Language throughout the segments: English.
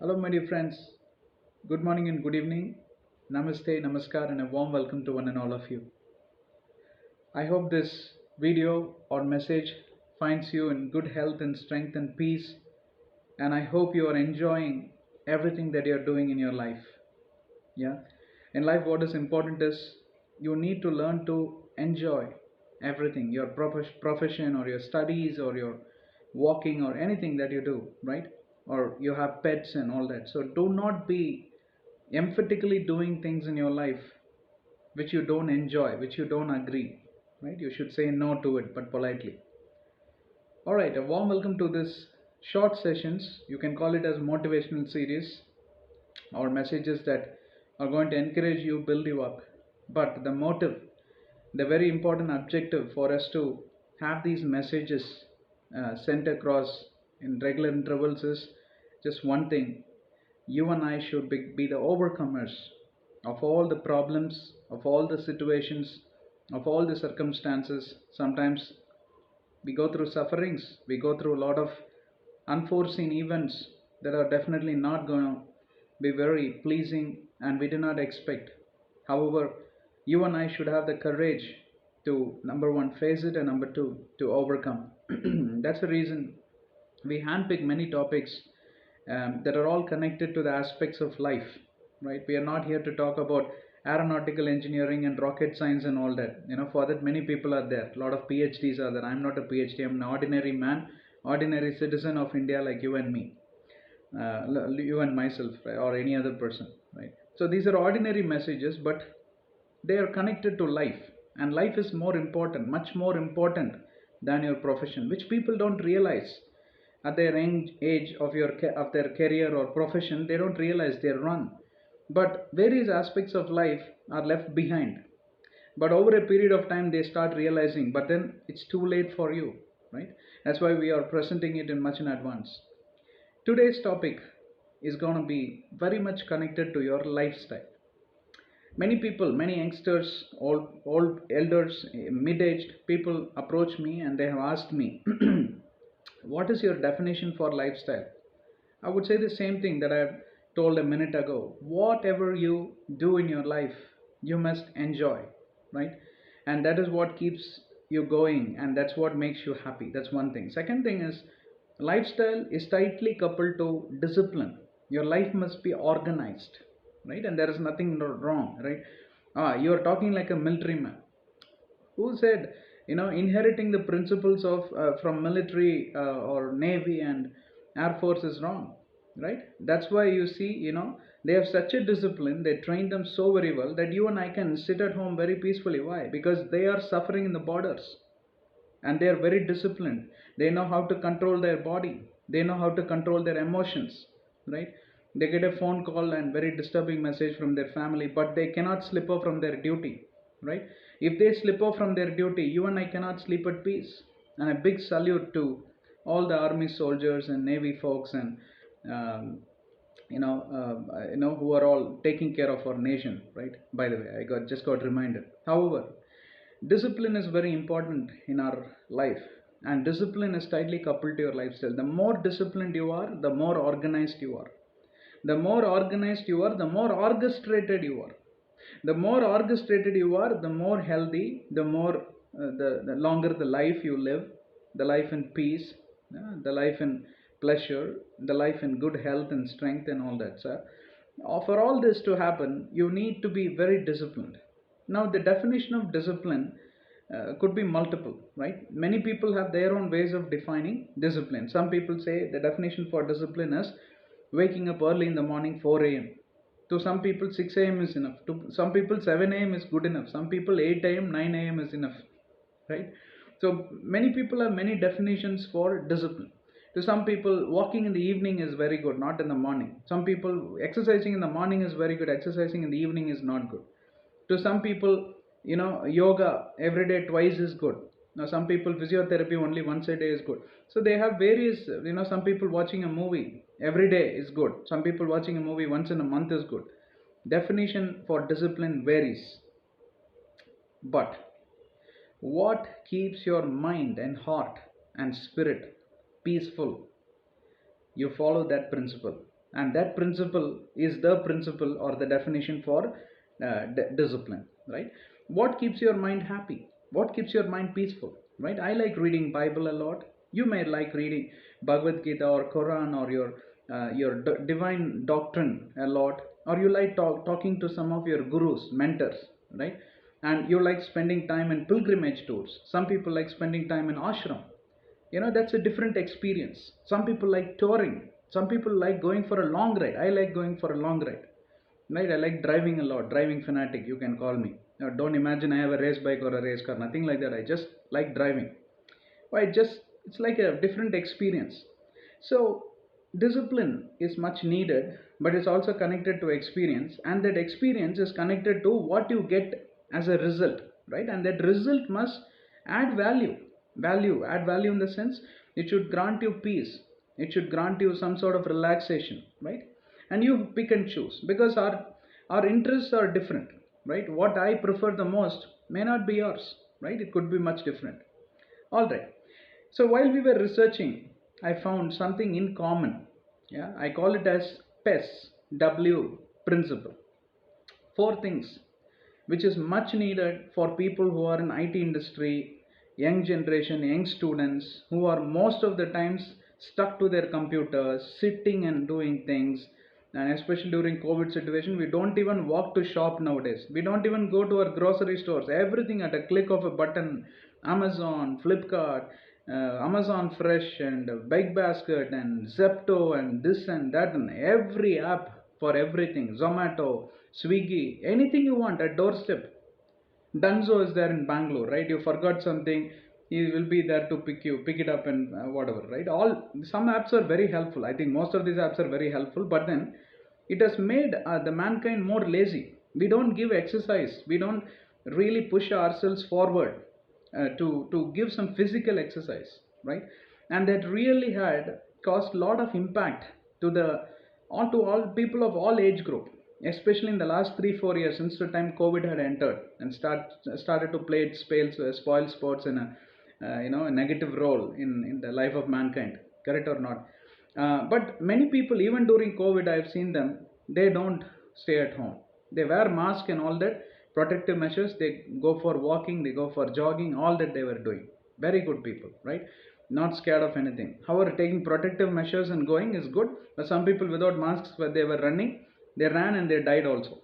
Hello, my dear friends. Good morning and good evening. Namaste, namaskar, and a warm welcome to one and all of you. I hope this video or message finds you in good health and strength and peace, and I hope you are enjoying everything that you are doing in your life. Yeah, in life, what is important is you need to learn to enjoy everything your profession or your studies or your walking or anything that you do, right? Or you have pets and all that. So do not be emphatically doing things in your life which you don't enjoy, which you don't agree, right? You should say no to it, but politely. All right, a warm welcome to this short sessions. You can call it as motivational series or messages that are going to encourage you, build you up. But the motive, the very important objective for us to have these messages sent across in regular intervals is just one thing. You and I should be the overcomers of all the problems, of all the situations, of all the circumstances. Sometimes we go through sufferings, we go through a lot of unforeseen events that are definitely not going to be very pleasing and we do not expect. However, you and I should have the courage to number one face it and number two to overcome. That's the reason we handpick many topics that are all connected to the aspects of life, right? We are not here to talk about aeronautical engineering and rocket science and all that. For that many people are there, a lot of PhDs are there. I'm not a PhD, I'm an ordinary man, ordinary citizen of India like you and me, you and myself, right? Or any other person, right? So these are ordinary messages, but they are connected to life, and life is more important, much more important than your profession, which people don't realize at their age of their career or profession. They don't realize they're wrong, but various aspects of life are left behind. But over a period of time they start realizing, but then it's too late for you, right? That's why we are presenting it in much in advance. Today's topic is going to be very much connected to your lifestyle. Many people, many youngsters, old elders, mid-aged people approach me and they have asked me, what is your definition for lifestyle? I would say the same thing that I have told a minute ago. Whatever you do in your life, you must enjoy, right? And that is what keeps you going, and that's what makes you happy. That's one thing. Second thing is, lifestyle is tightly coupled to discipline. Your life must be organized, right? And there is nothing wrong, right? You are talking like a military man. Who said, inheriting the principles of from military or navy and air force is wrong, right? That's why you see, they have such a discipline, they train them so very well that you and I can sit at home very peacefully. Why? Because they are suffering in the borders, and they are very disciplined. They know how to control their body, they know how to control their emotions, right? They get a phone call and very disturbing message from their family, but they cannot slip off from their duty, right? If they slip off from their duty, you and I cannot sleep at peace. And a big salute to all the army soldiers and navy folks and um, who are all taking care of our nation, right? By the way, I got reminded. However, discipline is very important in our life, and discipline is tightly coupled to your lifestyle. The more disciplined you are, the more organized you are. The more organized you are, the more orchestrated you are. The more orchestrated you are, the more healthy, the more the longer the life you live, the life in peace, the life in pleasure, the life in good health and strength and all that. So, for all this to happen, you need to be very disciplined. Now, the definition of discipline could be multiple, right? Many people have their own ways of defining discipline. Some people say the definition for discipline is waking up early in the morning, 4 a.m. To some people, 6 a.m. is enough. To some people, 7 a.m. is good enough. Some people, 8 a.m., 9 a.m. is enough, right? So many people have many definitions for discipline. To some people, walking in the evening is very good, not in the morning. Some people, exercising in the morning is very good, exercising in the evening is not good. To some people, yoga every day twice is good. Now some people, physiotherapy only once a day is good. So they have various, some people watching a movie every day is good. Some people watching a movie once in a month is good. Definition for discipline varies. But what keeps your mind and heart and spirit peaceful? You follow that principle. and that principle is the principle or the definition for discipline, right? What keeps your mind happy? What keeps your mind peaceful, right? I like reading Bible a lot. You may like reading Bhagavad Gita or Quran or your divine doctrine a lot, or you like talking to some of your gurus, mentors, right? And you like spending time in pilgrimage tours. Some people like spending time in ashram. That's a different experience. Some people like touring. Some people like going for a long ride. I like going for a long ride, right? I like driving a lot. Driving fanatic, you can call me. Now, don't imagine I have a race bike or a race car, nothing like that. I just like driving. Why? Just, it's like a different experience. So discipline is much needed, but it's also connected to experience, and that experience is connected to what you get as a result, right? And that result must add value in the sense, it should grant you peace, it should grant you some sort of relaxation, right? And you pick and choose, because our interests are different, right? What I prefer the most may not be yours, right? It could be much different. All right. So while we were researching, I found something in common. Yeah, I call it as PESW principle. Four things which is much needed for people who are in IT industry, young generation, young students who are most of the times stuck to their computers, sitting and doing things. And especially during COVID situation, we don't even walk to shop nowadays. We don't even go to our grocery stores. Everything at a click of a button. Amazon, Flipkart, Amazon Fresh, and Big Basket, and Zepto, and this and that, and every app for everything. Zomato, Swiggy, anything you want at doorstep. Dunzo is there in Bangalore, right? You forgot something, he will be there to pick it up, and whatever, right? All some apps are very helpful. I think most of these apps are very helpful, but then it has made the mankind more lazy. We don't give exercise. We don't really push ourselves forward to give some physical exercise, right? And that really had caused a lot of impact to the on to all people of all age group, especially in the last 3 4 years since the time COVID had entered and started to play its spoil sports in a negative role in the life of mankind, correct or not? But many people, even during COVID, I have seen them, they don't stay at home. They wear mask and all that protective measures. They go for walking, they go for jogging, all that they were doing. Very good people, right? Not scared of anything. However, taking protective measures and going is good. But some people without masks, when they were running, they ran and they died also.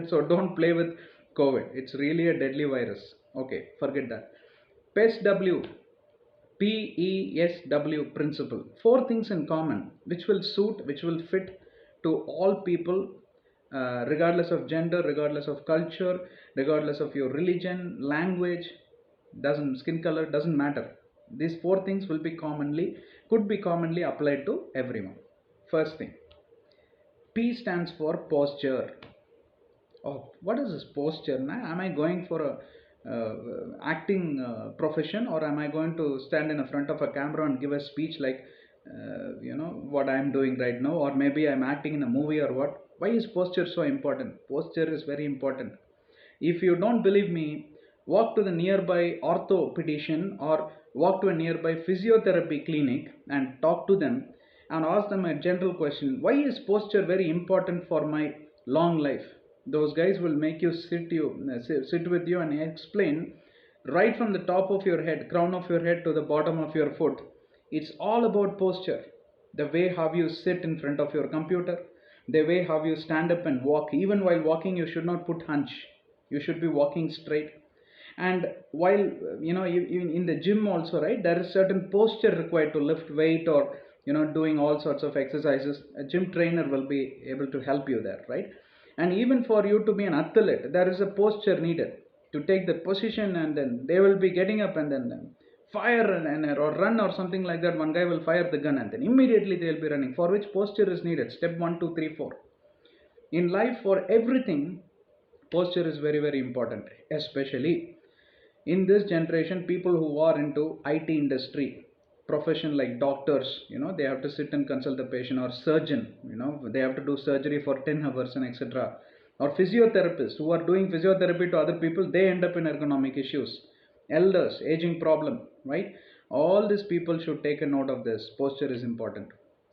So don't play with COVID. It's really a deadly virus. Okay, forget that. PESW, PESW principle. Four things in common which will suit, which will fit to all people, regardless of gender, regardless of culture, regardless of your religion, language, doesn't, skin color, doesn't matter. These four things will be could be commonly applied to everyone. First thing, P stands for posture. Oh, what is this posture? Am I going for a acting profession, or am I going to stand in the front of a camera and give a speech like what I am doing right now, or maybe I'm acting in a movie, or what? Why is posture so important? Posture is very important. If you don't believe me, walk to the nearby orthopedician or walk to a nearby physiotherapy clinic and talk to them and ask them a general question: why is posture very important for my long life? Those guys will make you sit with you and explain right from the top of your head, crown of your head, to the bottom of your foot. It's all about posture. The way how you sit in front of your computer, the way how you stand up and walk. Even while walking, you should not put hunch. You should be walking straight. And while even in the gym also, right, there is certain posture required to lift weight, or doing all sorts of exercises. A gym trainer will be able to help you there, right? And even for you to be an athlete, there is a posture needed to take the position, and then they will be getting up and then fire or run or something like that. One guy will fire the gun and then immediately they will be running, for which posture is needed. Step 1 2 3 4. In life, for everything, posture is very very important, especially in this generation. People who are into IT industry, profession like doctors, they have to sit and consult the patient, or surgeon, they have to do surgery for 10 hours and etc. Or physiotherapists who are doing physiotherapy to other people, they end up in ergonomic issues. Elders, aging problem, right? All these people should take a note of this. Posture is important.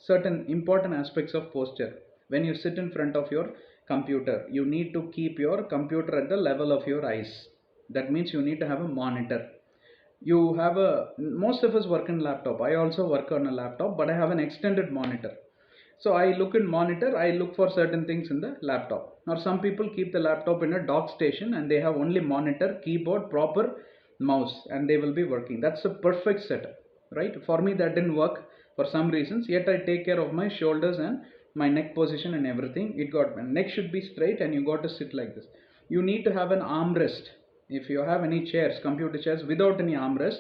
certain important aspects of posture. When you sit in front of your computer, you need to keep your computer at the level of your eyes. That means you need to have a monitor. You have a Most of us work in laptop. I also work on a laptop, but I have an extended monitor. So I look in monitor, I look for certain things in the laptop. Now some people keep the laptop in a dock station and they have only monitor, keyboard, proper mouse, and they will be working. That's a perfect setup, right? For me that didn't work for some reasons, yet I take care of my shoulders and my neck position and everything. It got my neck should be straight and you got to sit like this. You need to have an armrest. If you have any chairs, computer chairs without any armrest,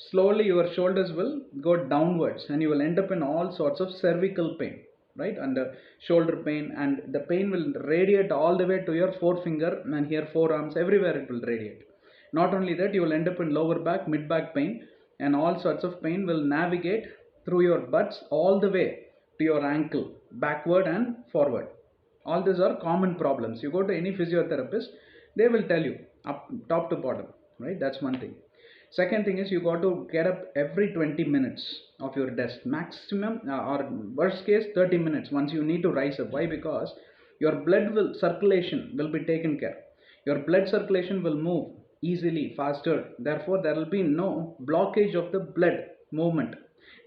slowly your shoulders will go downwards and you will end up in all sorts of cervical pain, right? And the shoulder pain, and the pain will radiate all the way to your forefinger and here forearms, everywhere it will radiate. Not only that, you will end up in lower back, mid back pain, and all sorts of pain will navigate through your butts all the way to your ankle, backward and forward. All these are common problems. You go to any physiotherapist, they will tell you up top to bottom, right? That's one thing. Second thing is, you got to get up every 20 minutes of your desk, maximum or worst case 30 minutes once you need to rise up. Why? Because your blood will circulation will be taken care. Your blood circulation will move easily, faster. Therefore, there will be no blockage of the blood movement.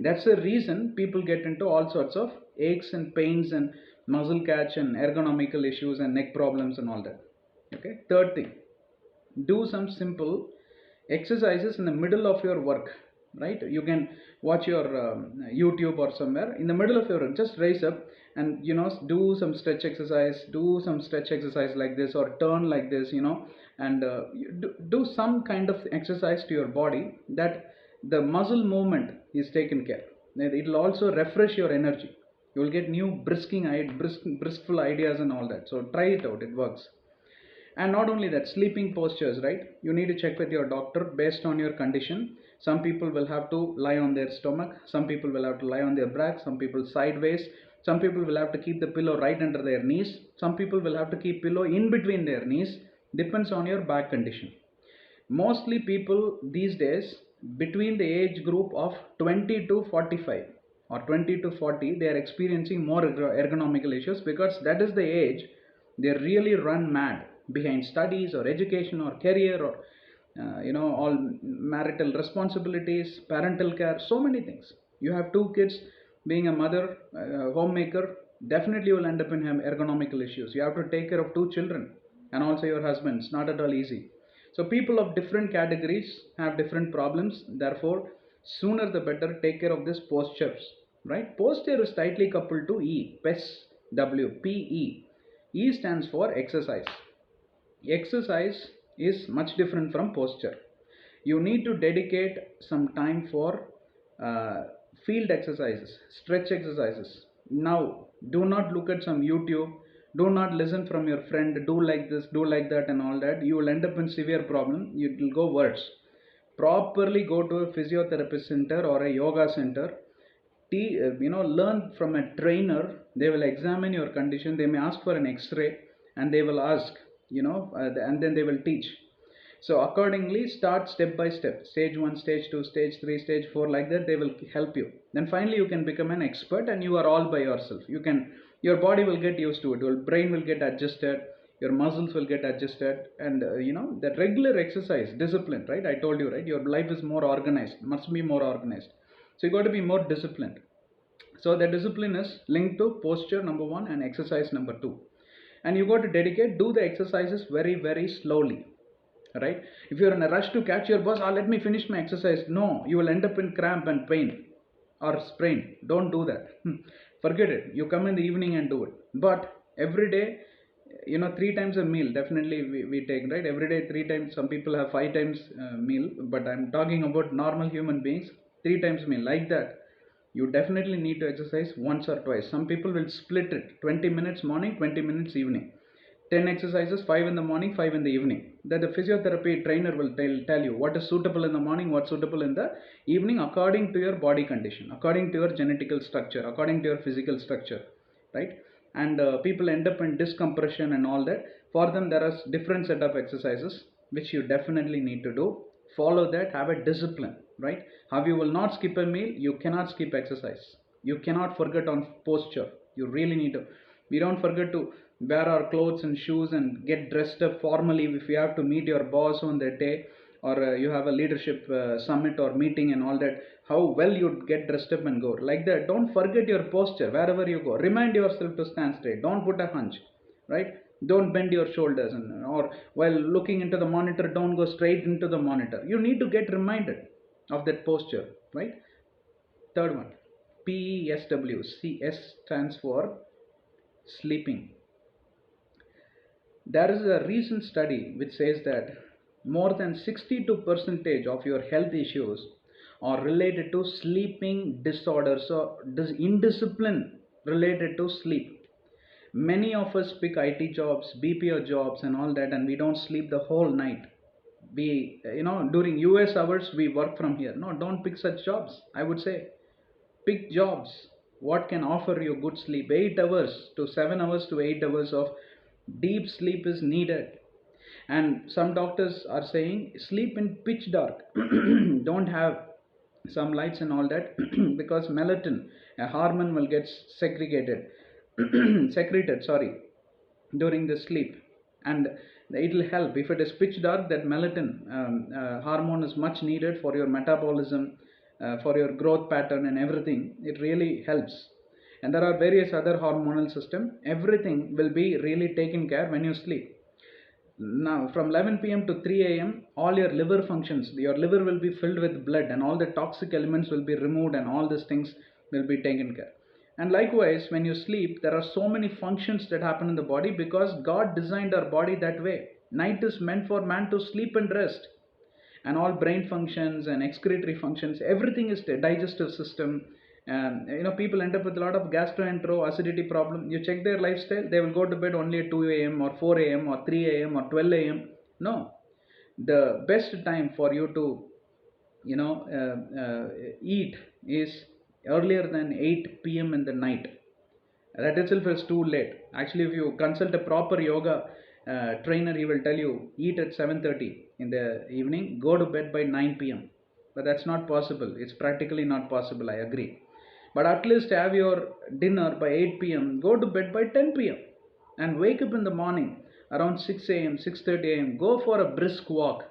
That's the reason people get into all sorts of aches and pains and muscle catch and ergonomical issues and neck problems and all that. Okay. Third thing, do some simple exercises in the middle of your work, right? You can watch your YouTube or somewhere in the middle of your work, just raise up and do some stretch exercise, like this, or turn like this, and do some kind of exercise to your body, that the muscle movement is taken care. It will also refresh your energy. You will get new briskful ideas and all that. So try it out, it works. And not only that, sleeping postures, right? You need to check with your doctor based on your condition. Some people will have to lie on their stomach, some people will have to lie on their back, some people sideways, some people will have to keep the pillow right under their knees, some people will have to keep pillow in between their knees. Depends on your back condition. Mostly people these days between the age group of 20 to 45 or 20 to 40, they are experiencing more ergonomical issues, because that is the age they really run mad behind studies or education or career or all marital responsibilities, parental care, so many things. You have two kids, being a mother, homemaker, definitely you will end up in ergonomical issues. You have to take care of two children and also your husband. It's not at all easy. So people of different categories have different problems. Therefore, sooner the better take care of this postures, right? Posture is tightly coupled to E, PES, W, PE. E stands for exercise. Exercise is much different from posture. You need to dedicate some time for uh, field exercises, stretch exercises. Now, do not look at some YouTube, do not listen from your friend, do like this, do like that, and all that. You will end up in severe problem. It will go worse. Properly go to a physiotherapist center or a yoga center. Learn from a trainer. They will examine your condition. They may ask for an X-ray, and they will ask, and then they will teach. So accordingly, start step by step. Stage 1, stage 2, stage 3, stage 4, like that. They will help you. Then finally you can become an expert, and you are all by yourself. Your body will get used to it. Your brain will get adjusted. Your muscles will get adjusted, and that regular exercise, discipline, right? I told you, right? Your life is more organized, must be more organized. So you got to be more disciplined. So the discipline is linked to posture number 1 and exercise number 2. And you got to do the exercises very, very slowly, right? If you're in a rush to catch your bus, let me finish my exercise. No, you will end up in cramp and pain or sprain. Don't do that. Forget it. You come in the evening and do it. But every day, 3 times a meal, definitely we take, right? Every day 3 times. Some people have 5 times meal, but I'm talking about normal human beings. 3 times meal, like that. You definitely need to exercise once or twice. Some people will split it, 20 minutes morning, 20 minutes evening. 10 exercises, 5 in the morning, 5 in the evening. That the physiotherapy trainer will tell you what is suitable in the morning, what's suitable in the evening, according to your body condition, according to your genetical structure, according to your physical structure, right? And people end up in discompression and all that. For them, there are different set of exercises which you definitely need to do. Follow that, have a discipline, right? How you will not skip a meal, you cannot skip exercise. You cannot forget on posture. You really need to. We don't forget to wear our clothes and shoes and get dressed up formally if you have to meet your boss on that day, or you have a leadership summit or meeting and all that. How well you get dressed up and go like that. Don't forget your posture wherever you go. Remind yourself to stand straight. Don't put a hunch, right? Don't bend your shoulders, and or while looking into the monitor, don't go straight into the monitor. You need to get reminded of that posture, right? Third one, PESW. CS stands for sleeping. There is a recent study which says that more than 62 percentage of your health issues are related to sleeping disorders or indiscipline related to sleep. Many of us pick IT jobs, BPO jobs, and all that, and we don't sleep the whole night. We, during US hours, we work from here. No, don't pick such jobs. I would say pick jobs what can offer you good sleep. 8 hours to 7 hours to 8 hours of deep sleep is needed. And some doctors are saying sleep in pitch dark. Don't have some lights and all that because melatonin, a hormone, will get segregated secreted, sorry, during the sleep. And it will help if it is pitch dark. That melatonin hormone is much needed for your metabolism, for your growth pattern and everything. It really helps. And there are various other hormonal system. Everything will be really taken care when you sleep. Now from 11 p.m. to 3 a.m., all your liver functions, your liver will be filled with blood and all the toxic elements will be removed and all these things will be taken care. And likewise, when you sleep, there are so many functions that happen in the body because God designed our body that way. Night is meant for man to sleep and rest, and all brain functions and excretory functions, everything is the digestive system. People end up with a lot of gastroentero acidity problem. You check their lifestyle, they will go to bed only at 2 a.m. or 4 a.m. or 3 a.m. or 12 a.m. No, the best time for you to eat is earlier than 8 p.m. in the night. That itself is too late. Actually, if you consult a proper yoga trainer, he will tell you eat at 7:30 in the evening, go to bed by 9 p.m. But that's not possible. It's practically not possible, I agree. But at least have your dinner by 8 p.m., go to bed by 10 p.m., and wake up in the morning around 6 a.m., 6:30 a.m., go for a brisk walk.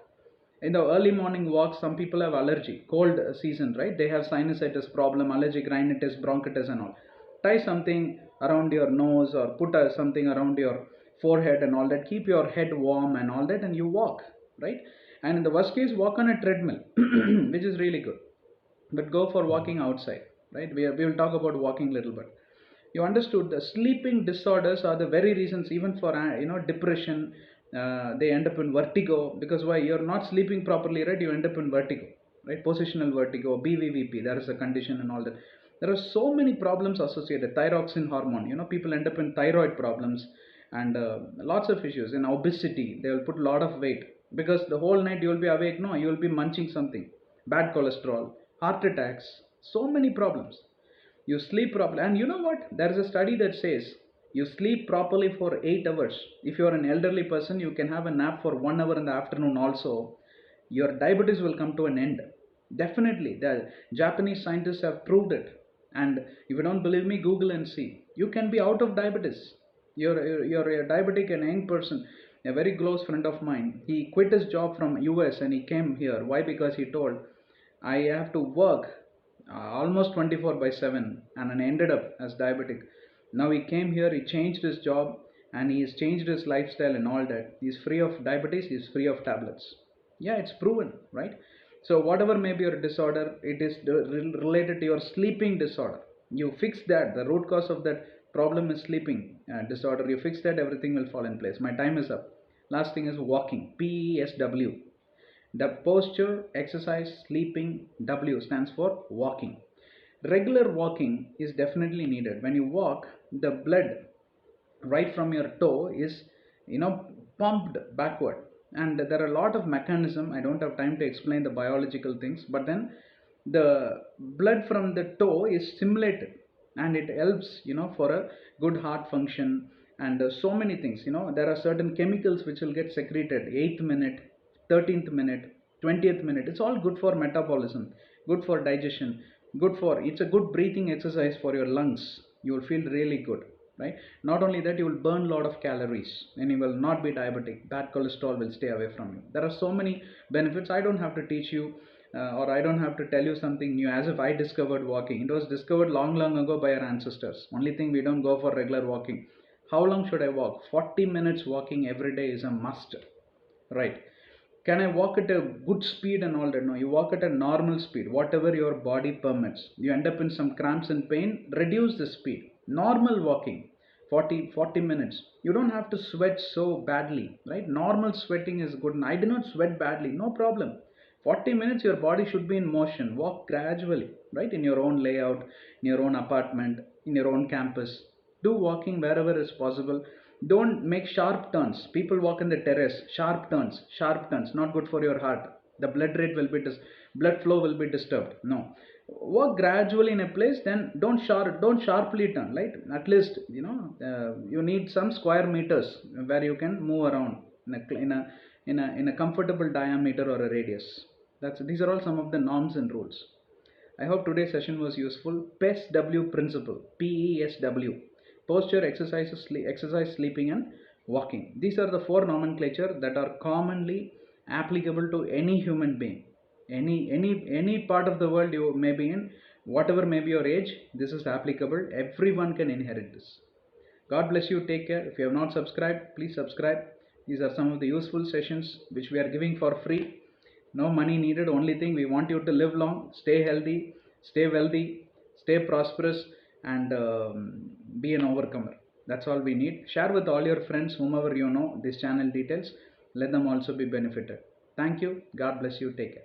In the early morning walks, some people have allergy, cold season, right? They have sinusitis problem, allergic rhinitis, bronchitis and all. Tie something around your nose or put something around your forehead and all that. Keep your head warm and all that, and you walk, right? And in the worst case, walk on a treadmill which is really good. But go for walking outside, right? We will talk about walking a little bit. You understood the sleeping disorders are the very reasons even for depression. They end up in vertigo because why? You're not sleeping properly, right? You end up in vertigo, right? Positional vertigo, BVVP, there is a condition and all that. There are so many problems associated. Thyroxine hormone, people end up in thyroid problems, and lots of issues. In obesity, they will put a lot of weight because the whole night you will be awake. No, you will be munching something. Bad cholesterol, heart attacks, so many problems. You sleep properly, and you know what, there is a study that says you sleep properly for 8 hours. If you are an elderly person, you can have a nap for 1 hour in the afternoon also. Your diabetes will come to an end. Definitely, the Japanese scientists have proved it. And if you don't believe me, Google and see. You can be out of diabetes. You're a diabetic and young person. A very close friend of mine, he quit his job from US and he came here. Why? Because he told, I have to work almost 24 by 7, and I ended up as diabetic. Now he came here, he changed his job, and he has changed his lifestyle and all that. He's free of diabetes, he's free of tablets. Yeah, it's proven, right? So whatever may be your disorder, it is related to your sleeping disorder. You fix that. The root cause of that problem is sleeping disorder. You fix that, everything will fall in place. My time is up. Last thing is walking. PESW. The posture, exercise, sleeping. W stands for walking. Regular walking is definitely needed. When you walk, the blood right from your toe is pumped backward, and there are a lot of mechanism. I don't have time to explain the biological things, but then the blood from the toe is stimulated, and it helps for a good heart function, and so many things. There are certain chemicals which will get secreted 8th minute, 13th minute, 20th minute. It's all good for metabolism, good for digestion. good for, it's a good breathing exercise for your lungs. You will feel really good, right? Not only that, you will burn a lot of calories and you will not be diabetic. Bad cholesterol will stay away from you. There are so many benefits. I don't have to teach you, or I don't have to tell you something new as if I discovered walking. It was discovered long long ago by our ancestors. Only thing, we don't go for regular walking. How long should I walk? 40 minutes walking every day is a must, right? Can I walk at a good speed and all that? No, you walk at a normal speed, whatever your body permits. You end up in some cramps and pain, reduce the speed. Normal walking, 40 minutes. You don't have to sweat so badly, right? Normal sweating is good. And I do not sweat badly, no problem. 40 minutes, your body should be in motion. Walk gradually, right? In your own layout, in your own apartment, in your own campus. Do walking wherever is possible. Don't make sharp turns. People walk in the terrace, sharp turns, not good for your heart. The blood rate will be blood flow will be disturbed. No, walk gradually in a place. Then don't sharply turn. Right? At least you need some square meters where you can move around in a comfortable diameter or a radius. These are all some of the norms and rules. I hope today's session was useful. PESW principle, PESW, posture, exercise, sleeping, and walking. These are the four nomenclature that are commonly applicable to any human being. Any part of the world you may be in, whatever may be your age, this is applicable. Everyone can inherit this. God bless you. Take care. If you have not subscribed, please subscribe. These are some of the useful sessions which we are giving for free. No money needed. Only thing, we want you to live long, stay healthy, stay wealthy, stay prosperous, and be an overcomer. That's all we need. Share with all your friends, whomever you know, this channel details. Let them also be benefited. Thank you. God bless you. Take care.